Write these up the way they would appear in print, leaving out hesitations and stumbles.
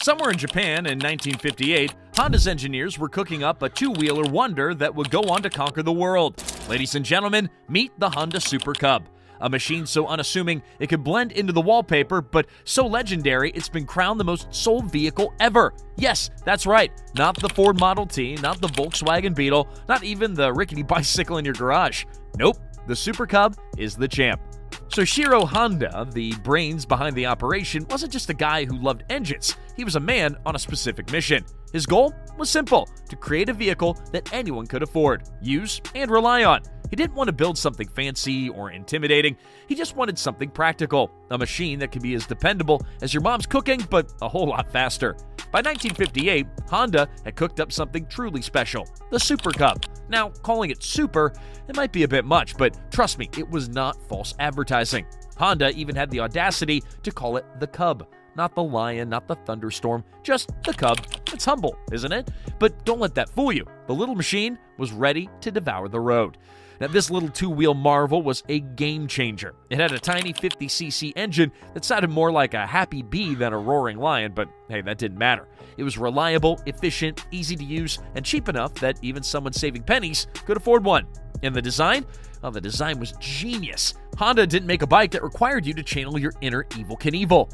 Somewhere in Japan in 1958, Honda's engineers were cooking up a two-wheeler wonder that would go on to conquer the world. Ladies and gentlemen, meet the Honda Super Cub. A machine so unassuming it could blend into the wallpaper, but so legendary it's been crowned the most sold vehicle ever. Yes, that's right, not the Ford Model T, not the Volkswagen Beetle, not even the rickety bicycle in your garage. Nope, the Super Cub is the champ. So Shiro Honda, the brains behind the operation, wasn't just a guy who loved engines. He was a man on a specific mission. His goal was simple: to create a vehicle that anyone could afford, use, and rely on. He didn't want to build something fancy or intimidating. He just wanted something practical, a machine that could be as dependable as your mom's cooking, but a whole lot faster. By 1958, Honda had cooked up something truly special, the Super Cub. Now, calling it super, it might be a bit much, but trust me, it was not false advertising. Honda even had the audacity to call it the Cub. Not the Lion, not the Thunderstorm, just the Cub. It's humble, isn't it? But don't let that fool you. The little machine was ready to devour the road. Now, this little two-wheel marvel was a game changer. It had a tiny 50cc engine that sounded more like a happy bee than a roaring lion, but hey, that didn't matter. It was reliable, efficient, easy to use, and cheap enough that even someone saving pennies could afford one. And the design? Well, the design was genius. Honda didn't make a bike that required you to channel your inner Evel Knievel.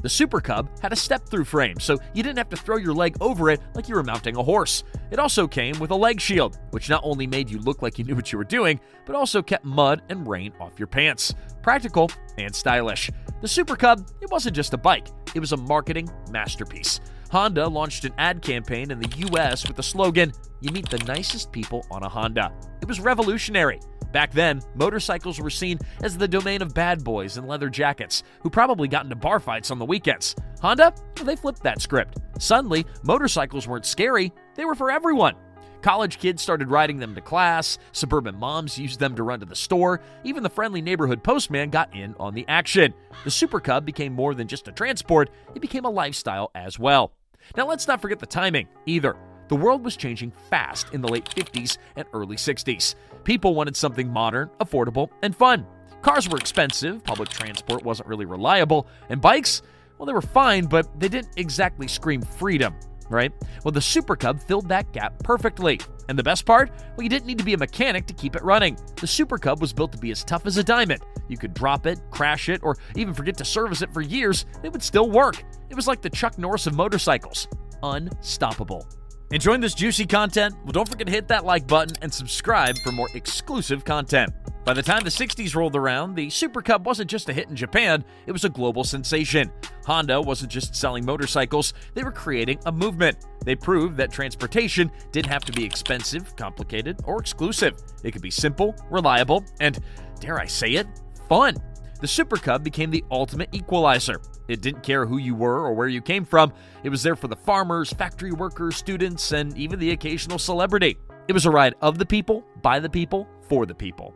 The Super Cub had a step-through frame, so you didn't have to throw your leg over it like you were mounting a horse. It also came with a leg shield, which not only made you look like you knew what you were doing, but also kept mud and rain off your pants. Practical and stylish. The Super Cub, it wasn't just a bike, it was a marketing masterpiece. Honda launched an ad campaign in the US with the slogan, "You meet the nicest people on a Honda." It was revolutionary. Back then, motorcycles were seen as the domain of bad boys in leather jackets, who probably got into bar fights on the weekends. Honda, well, they flipped that script. Suddenly, motorcycles weren't scary, they were for everyone. College kids started riding them to class, suburban moms used them to run to the store, even the friendly neighborhood postman got in on the action. The Super Cub became more than just a transport, it became a lifestyle as well. Now let's not forget the timing, either. The world was changing fast in the late 50s and early 60s. People wanted something modern, affordable, and fun. Cars were expensive, public transport wasn't really reliable, and bikes, well, they were fine, but they didn't exactly scream freedom, right? Well, the Super Cub filled that gap perfectly. And the best part? Well, you didn't need to be a mechanic to keep it running. The Super Cub was built to be as tough as a diamond. You could drop it, crash it, or even forget to service it for years, and it would still work. It was like the Chuck Norris of motorcycles. Unstoppable. Enjoying this juicy content? Well, don't forget to hit that like button and subscribe for more exclusive content. By the time the 60s rolled around, the Super Cub wasn't just a hit in Japan, it was a global sensation. Honda wasn't just selling motorcycles, they were creating a movement. They proved that transportation didn't have to be expensive, complicated, or exclusive. It could be simple, reliable, and, dare I say it, fun. The Super Cub became the ultimate equalizer. It didn't care who you were or where you came from. It was there for the farmers, factory workers, students, and even the occasional celebrity. It was a ride of the people, by the people, for the people.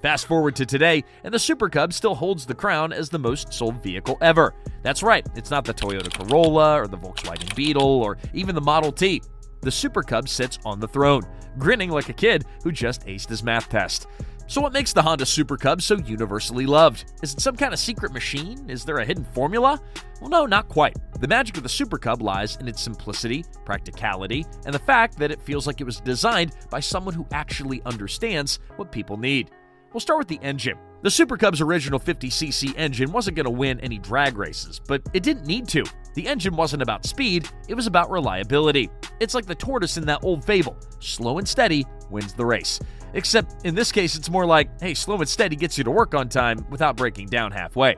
Fast forward to today, and the Super Cub still holds the crown as the most sold vehicle ever. That's right, it's not the Toyota Corolla or the Volkswagen Beetle or even the Model T. The Super Cub sits on the throne, grinning like a kid who just aced his math test. So what makes the Honda Super Cub so universally loved? Is it some kind of secret machine? Is there a hidden formula? Well, no, not quite. The magic of the Super Cub lies in its simplicity, practicality, and the fact that it feels like it was designed by someone who actually understands what people need. We'll start with the engine. The Super Cub's original 50cc engine wasn't going to win any drag races, but it didn't need to. The engine wasn't about speed, it was about reliability. It's like the tortoise in that old fable, slow and steady wins the race. Except in this case, it's more like, hey, slow and steady gets you to work on time without breaking down halfway.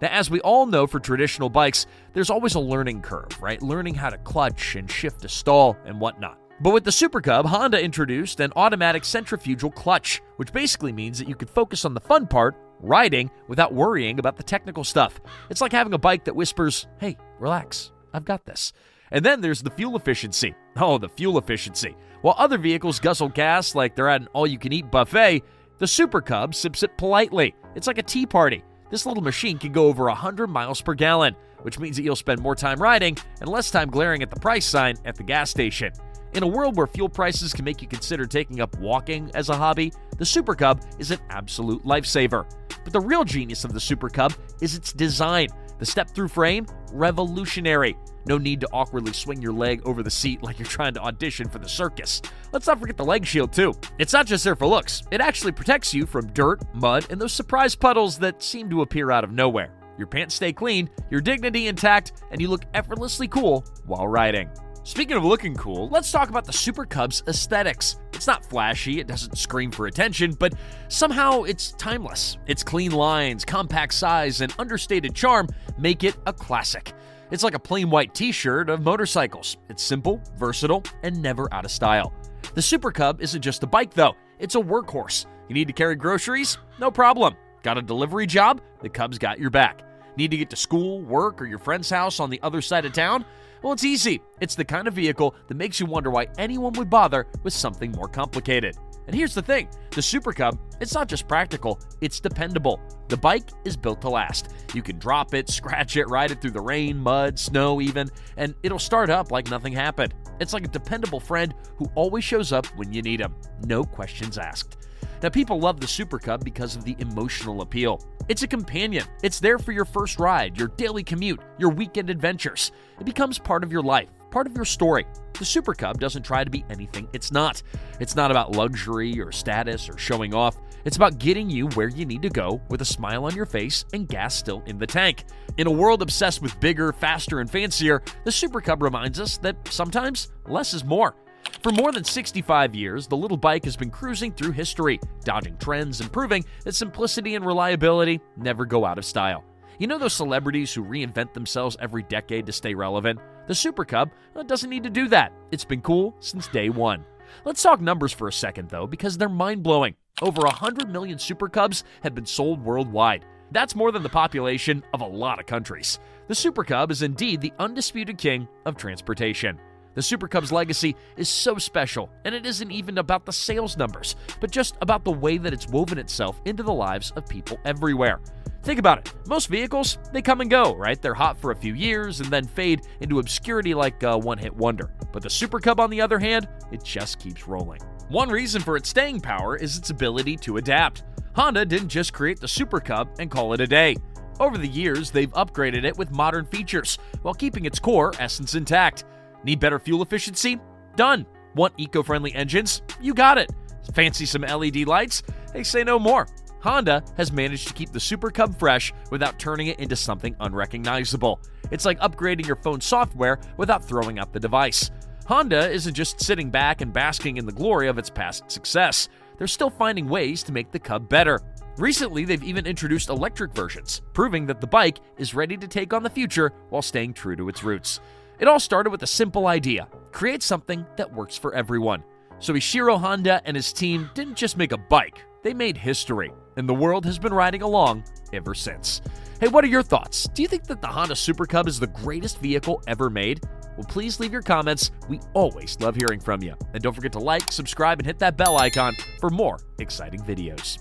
Now, as we all know for traditional bikes, there's always a learning curve, right? Learning how to clutch and shift a stall and whatnot. But with the Super Cub, Honda introduced an automatic centrifugal clutch, which basically means that you could focus on the fun part, riding, without worrying about the technical stuff. It's like having a bike that whispers, hey, relax, I've got this. And then there's the fuel efficiency. Oh, the fuel efficiency. While other vehicles guzzle gas like they're at an all-you-can-eat buffet, the Super Cub sips it politely. It's like a tea party. This little machine can go over 100 miles per gallon, which means that you'll spend more time riding and less time glaring at the price sign at the gas station. In a world where fuel prices can make you consider taking up walking as a hobby, the Super Cub is an absolute lifesaver. But the real genius of the Super Cub is its design. The step-through frame, revolutionary. No need to awkwardly swing your leg over the seat like you're trying to audition for the circus. Let's not forget the leg shield too. It's not just there for looks. It actually protects you from dirt, mud, and those surprise puddles that seem to appear out of nowhere. Your pants stay clean, your dignity intact, and you look effortlessly cool while riding. Speaking of looking cool, let's talk about the Super Cub's aesthetics. It's not flashy, it doesn't scream for attention, but somehow it's timeless. Its clean lines, compact size, and understated charm make it a classic. It's like a plain white t-shirt of motorcycles. It's simple, versatile, and never out of style. The Super Cub isn't just a bike though, it's a workhorse. You need to carry groceries? No problem. Got a delivery job? The Cub's got your back. Need to get to school, work, or your friend's house on the other side of town? Well, it's easy. It's the kind of vehicle that makes you wonder why anyone would bother with something more complicated. And here's the thing, the Super Cub, it's not just practical, it's dependable. The bike is built to last. You can drop it, scratch it, ride it through the rain, mud, snow even, and it'll start up like nothing happened. It's like a dependable friend who always shows up when you need him. No questions asked. Now, people love the Super Cub because of the emotional appeal. It's a companion. It's there for your first ride, your daily commute, your weekend adventures. It becomes part of your life, part of your story. The Super Cub doesn't try to be anything it's not. It's not about luxury or status or showing off. It's about getting you where you need to go with a smile on your face and gas still in the tank. In a world obsessed with bigger, faster, and fancier, the Super Cub reminds us that sometimes less is more. For more than 65 years, the little bike has been cruising through history, dodging trends and proving that simplicity and reliability never go out of style. You know those celebrities who reinvent themselves every decade to stay relevant? The Super Cub doesn't need to do that. It's been cool since day one. Let's talk numbers for a second, though, because they're mind-blowing. Over 100 million Super Cubs have been sold worldwide. That's more than the population of a lot of countries. The Super Cub is indeed the undisputed king of transportation. The Super Cub's legacy is so special, and it isn't even about the sales numbers, but just about the way that it's woven itself into the lives of people everywhere. Think about it. Most vehicles, they come and go, right? They're hot for a few years and then fade into obscurity like a one-hit wonder. But the Super Cub, on the other hand, it just keeps rolling. One reason for its staying power is its ability to adapt. Honda didn't just create the Super Cub and call it a day. Over the years, they've upgraded it with modern features while keeping its core essence intact. Need better fuel efficiency? Done. Want eco-friendly engines? You got it. Fancy some LED lights? Hey, say no more. Honda has managed to keep the Super Cub fresh without turning it into something unrecognizable. It's like upgrading your phone's software without throwing out the device. Honda isn't just sitting back and basking in the glory of its past success. They're still finding ways to make the Cub better. Recently, they've even introduced electric versions, proving that the bike is ready to take on the future while staying true to its roots. It all started with a simple idea: create something that works for everyone. So Ishiro Honda and his team didn't just make a bike, they made history, and the world has been riding along ever since. Hey, what are your thoughts? Do you think that the Honda Super Cub is the greatest vehicle ever made? Well, please leave your comments. We always love hearing from you. And don't forget to like, subscribe, and hit that bell icon for more exciting videos.